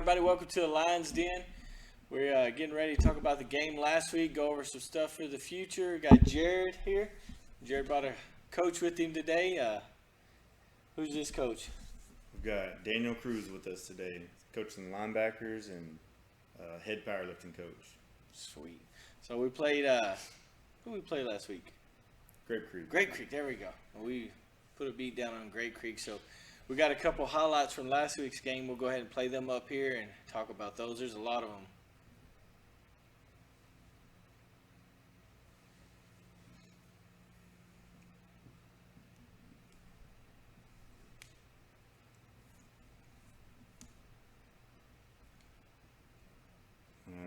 everybody. Welcome to the Lions Den. We're getting ready to talk about the game last week, go over some stuff for the future. Got Jared here. Jared brought a coach with him today. Who's this coach? We've got Daniel Cruz with us today, coaching the linebackers and head powerlifting coach. Sweet. So we played, who we played last week? Grape Creek. Grape Creek, there we go. We put a beat down on Grape Creek. So we got a couple highlights from last week's game. We'll go ahead and play them up here and talk about those. There's a lot of them.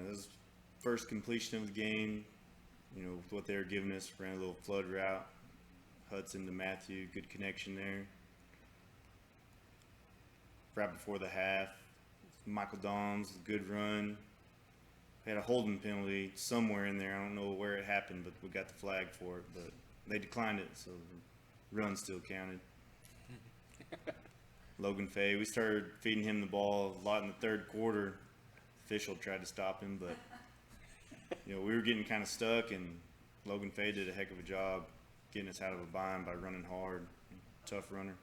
This is first completion of the game. You know, with what they were giving us, ran a little flood route. Hudson to Matthew, good connection there. Right before the half, Michael Doms, good run. We had a holding penalty somewhere in there. I don't know where it happened, but we got the flag for it. But they declined it, so the run still counted. Logan Fay, we started feeding him the ball a lot in the third quarter. Official tried to stop him, but you know, we were getting kind of stuck, and Logan Fay did a heck of a job getting us out of a bind by running hard. Tough runner.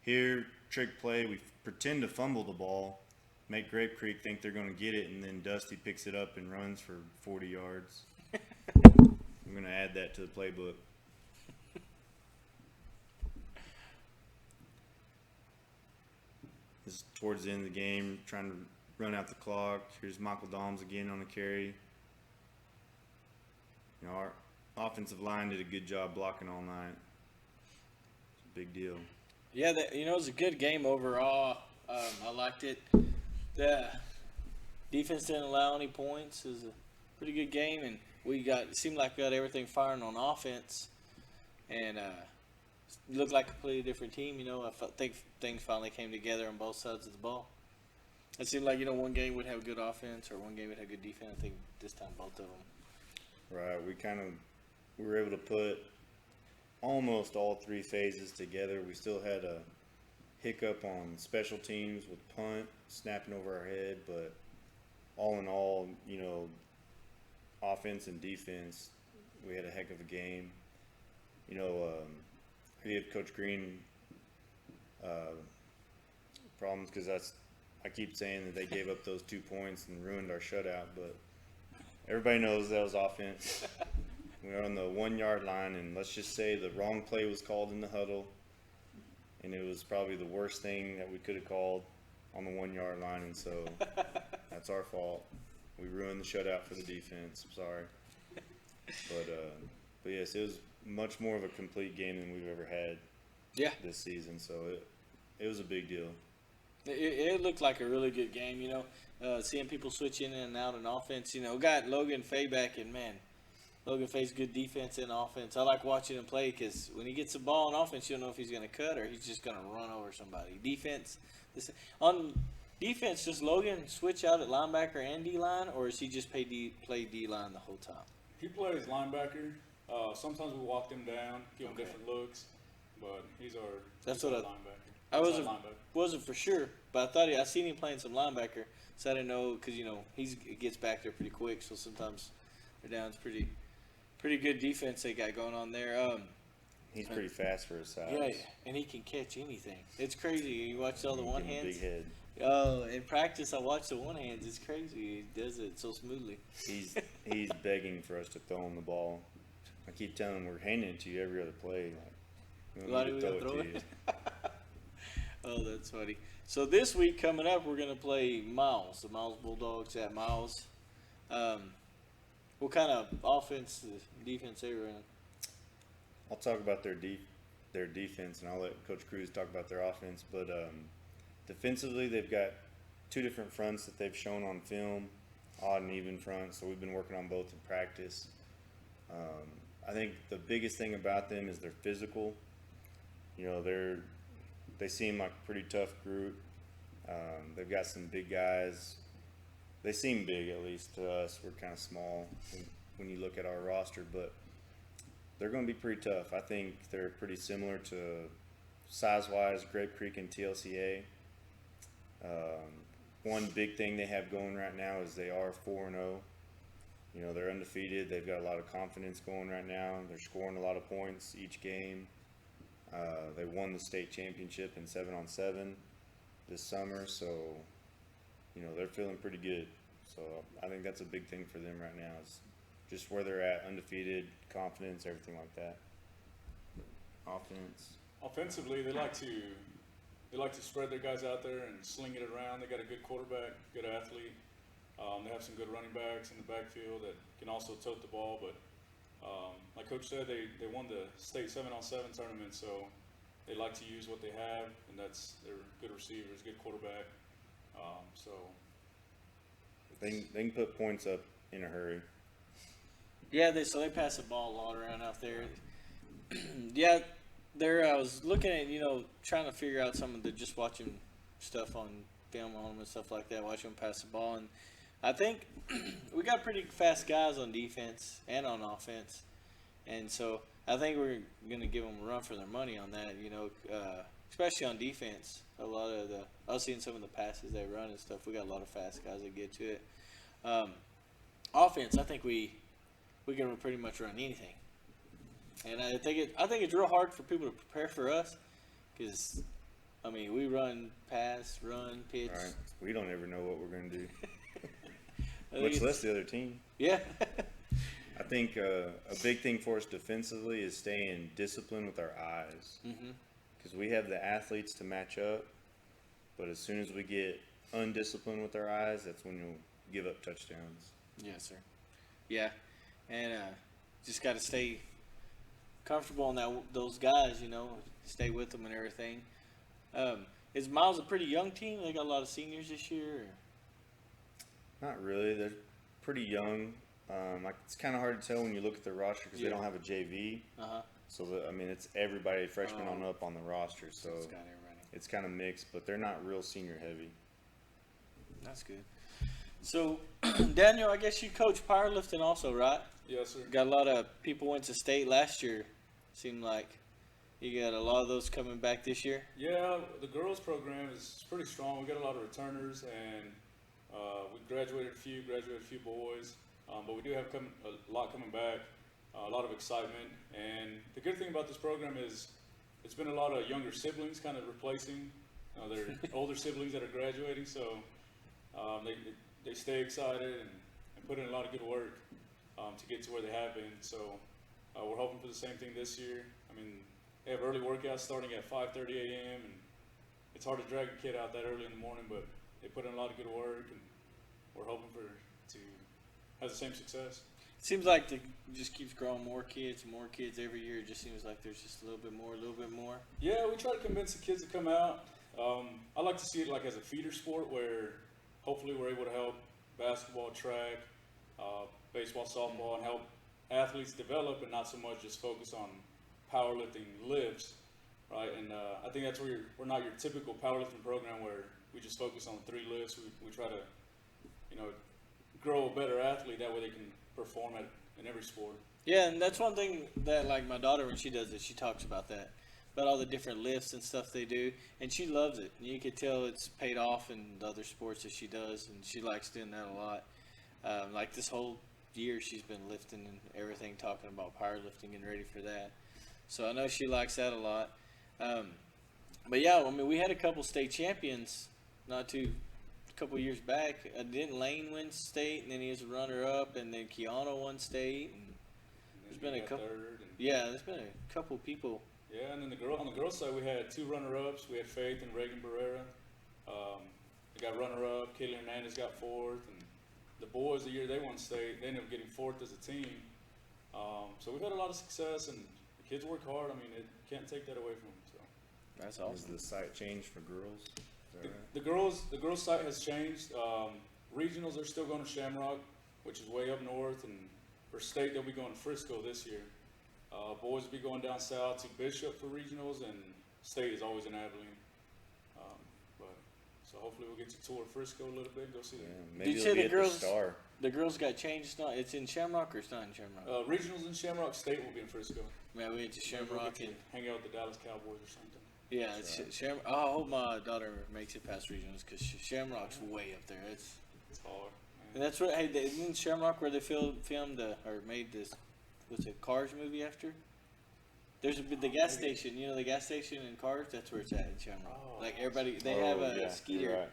Here, trick play, we pretend to fumble the ball, make Grape Creek think they're going to get it, and then Dusty picks it up and runs for 40 yards. I'm going to add that to the playbook. This is towards the end of the game, trying to run out the clock. Here's Michael Doms again on the carry. You know, our offensive line did a good job blocking all night. It's a big deal. Yeah, it was a good game overall. I liked it. The defense didn't allow any points. It was a pretty good game, and it seemed like we got everything firing on offense, and looked like a completely different team. You know, I think things finally came together on both sides of the ball. It seemed like, one game would have good offense or one game would have good defense. I think this time both of them. Right, we were able to put almost all three phases together. We still had a hiccup on special teams with punt, snapping over our head, but all in all, offense and defense, we had a heck of a game. I gave Coach Green problems because I keep saying that they gave up those 2 points and ruined our shutout, but everybody knows that was offense. We were on the 1 yard line, and let's just say the wrong play was called in the huddle, and it was probably the worst thing that we could have called on the 1 yard line, and so that's our fault. We ruined the shutout for the defense. I'm sorry, but yes, it was much more of a complete game than we've ever had. This season, so it was a big deal. It looked like a really good game, seeing people switch in and out on offense. Got Logan Fay back, and man, Logan Fay's good defense and offense. I like watching him play because when he gets the ball on offense, you don't know if he's going to cut or he's just going to run over somebody. On defense, does Logan switch out at linebacker and D-line, or is he just play D-line the whole time? He plays linebacker. Sometimes we walk him down, give him different looks, but he's our linebacker. I wasn't for sure, but I seen him playing some linebacker, so I didn't know because he gets back there pretty quick. So sometimes they're down. It's pretty good defense they got going on there. He's pretty fast for his size. Yeah, and he can catch anything. It's crazy. You watch all the one hands. Big head. Oh, in practice I watch the one hands. It's crazy. He does it so smoothly. He's begging for us to throw him the ball. I keep telling him we're handing it to you every other play. Why do we gotta throw it? Oh, that's funny. So this week coming up, we're going to play Miles, the Miles Bulldogs at Miles. What kind of offense, defense they run? I'll talk about their defense, and I'll let Coach Cruz talk about their offense. But defensively, they've got two different fronts that they've shown on film, odd and even fronts. So we've been working on both in practice. I think the biggest thing about them is they're physical. They seem like a pretty tough group. They've got some big guys. They seem big, at least to us. We're kind of small when you look at our roster, but they're going to be pretty tough. I think they're pretty similar to size-wise Grape Creek and TLCA. one big thing they have going right now is they are 4-0. You know, they're undefeated. They've got a lot of confidence going right now. They're scoring a lot of points each game. They won the state championship in 7-on-7 this summer, so you know they're feeling pretty good. So I think that's a big thing for them right now is just where they're at, undefeated, confidence, everything like that. Offense. Offensively, they like to spread their guys out there and sling it around. They got a good quarterback, good athlete. They have some good running backs in the backfield that can also tote the ball. But like Coach said, they won the state 7-on-7 tournament, so they like to use what they have, and they're good receivers, good quarterback. So They can put points up in a hurry. Yeah, they pass the ball a lot around out there. Yeah, I was looking at, trying to figure out some of the, just watching stuff on film on them and stuff like that, watching them pass the ball. And I think we got pretty fast guys on defense and on offense. And so I think we're going to give them a run for their money on that, especially on defense. I was seeing some of the passes they run and stuff. We got a lot of fast guys that get to it. Offense, I think we can pretty much run anything. And I think it's real hard for people to prepare for us because, we run, pass, run, pitch. All right. We don't ever know what we're going to do, I think much it's- less the other team. Yeah. I think a big thing for us defensively is staying disciplined with our eyes. Mm-hmm. Because we have the athletes to match up, but as soon as we get undisciplined with our eyes, that's when you'll give up touchdowns. Yes, sir. Yeah, and just got to stay comfortable on those guys. Stay with them and everything. Is Miles a pretty young team? They got a lot of seniors this year. Not really. They're pretty young. It's kind of hard to tell when you look at the roster because they don't have a JV. Uh-huh. So, it's everybody freshman on up on the roster. So It's got everybody. it's kind of mixed, but they're not real senior heavy. That's good. So, Daniel, I guess you coach powerlifting also, right? yes, sir. Got a lot of people went to state last year. Seemed like you got a lot of those coming back this year. Yeah, the girls program is pretty strong. We got a lot of returners, and we graduated a few boys, but we do have a lot coming back. A lot of excitement, and the good thing about this program is it's been a lot of younger siblings kind of replacing their older siblings that are graduating, so they stay excited and put in a lot of good work to get to where they have been. So we're hoping for the same thing this year. They have early workouts starting at 5:30 a.m. and it's hard to drag a kid out that early in the morning, but they put in a lot of good work, and we're hoping to have the same success. Seems like it just keeps growing more kids every year. It just seems like there's just a little bit more. Yeah, we try to convince the kids to come out. I like to see it like as a feeder sport where hopefully we're able to help basketball, track, baseball, softball, and help athletes develop and not so much just focus on powerlifting lifts, right? And I think that's where we're not your typical powerlifting program where we just focus on 3 lifts. We try to, grow a better athlete. That way they can perform in every sport. Yeah, and that's one thing that, like, my daughter, when she does it, she talks about all the different lifts and stuff they do, and she loves it. You can tell it's paid off in the other sports that she does, and she likes doing that a lot. Like this whole year, she's been lifting and everything, talking about powerlifting and ready for that. So I know she likes that a lot. But yeah, we had a couple state champions a couple years back. Didn't Lane win state, and then he was a runner-up, and then Keanu won state. And there's been a couple. There's been a couple people. Yeah, and then on the girls' side, we had 2 runner-ups. We had Faith and Reagan Barrera. They got runner-up. Kaylee Hernandez got 4th, and the boys, the year they won state, they ended up getting 4th as a team. So we've had a lot of success, and the kids work hard. It can't take that away from them. So. That's Is awesome. the site changed for girls? Is that right? The girls' site has changed. Regionals are still going to Shamrock, which is way up north, and for state they'll be going to Frisco this year. Boys will be going down south to Bishop for regionals, and state is always in Abilene. So hopefully we'll get to tour Frisco a little bit and go see Yeah, them. maybe you it'll say be the at girls- the Star. The girls got changed. It's in Shamrock, or it's not in Shamrock? Regionals in Shamrock, state will be in Frisco. Man, we went to Maybe we'll Shamrock, get to and hang out with the Dallas Cowboys or something. Yeah, Shamrock. Oh, I hope my daughter makes it past regionals because Shamrock's way up there. It's hard. and that's what. Hey, isn't Shamrock where they filmed or made this? What's it? Cars movie after? There's the gas station. You know the gas station in Cars. That's where it's at in Shamrock. Oh. Like everybody, they have a yeah, skeeter. you're right.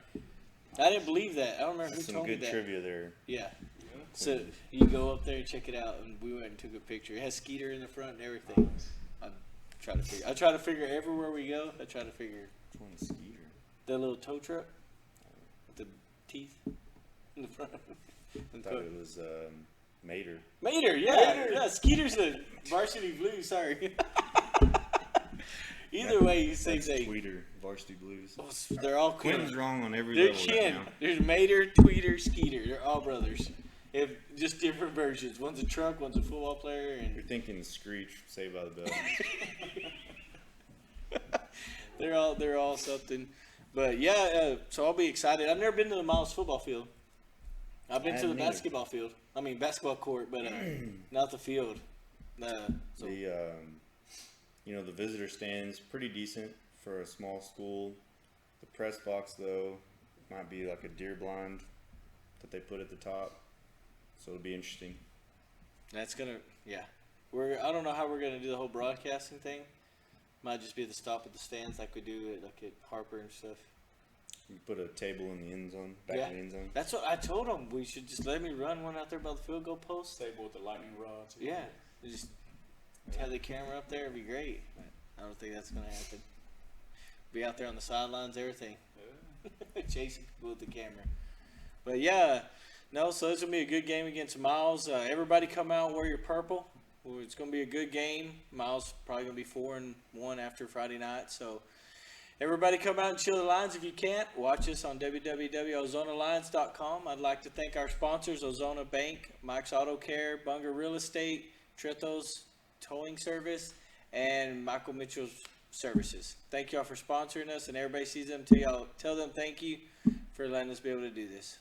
I didn't believe that. I don't remember who Some told me good that. trivia there. Yeah. Yeah. So you go up there and check it out, and we went and took a picture. It has skeeter in the front and everything. I try to figure everywhere we go. I try to figure Which one's Skeeter? the little tow truck with the teeth in the front. I thought it was Mater. Mater, yeah. Skeeter's the varsity blue. Sorry. Either way, you say That's they. Tweeter, Varsity Blues. They're all Quinn's cool. wrong on every They're level right kin. now. There's Mater, Tweeter, Skeeter. They're all brothers. If just different versions. One's a truck, one's a football player, You're and thinking Screech, Saved by the Bell. they're all something. But yeah, so I'll be excited. I've never been to the Miles football field. I've been I to the haven't either. basketball field. I mean basketball court, but not the field. So The the visitor stands pretty decent for a small school. The press box though might be like a deer blind that they put at the top, so it'll be interesting. that's gonna I don't know how we're gonna do the whole broadcasting thing. Might just be at the stop at the stands like we do at Harper and stuff. You put a table in the end zone, back Yeah. of the end zone. That's what I told them. We should just let me run one out there by the field goal post. Table with the lightning rods. Yeah, just have the camera up there. It'd be great. But I don't think that's gonna happen. Be out there on the sidelines, everything, Yeah. chasing people with the camera. But yeah, no. So it's gonna be a good game against Miles. Everybody come out and wear your purple. Well, it's gonna be a good game. Miles probably gonna be 4-1 after Friday night. So everybody come out and chill the lines if you can't. Watch us on www.ozonalines.com. I'd like to thank our sponsors, Ozona Bank, Mike's Auto Care, Bunger Real Estate, Trethos Towing Service, and Michael Mitchell's Services. Thank y'all for sponsoring us, and everybody sees them. Tell them thank you for letting us be able to do this.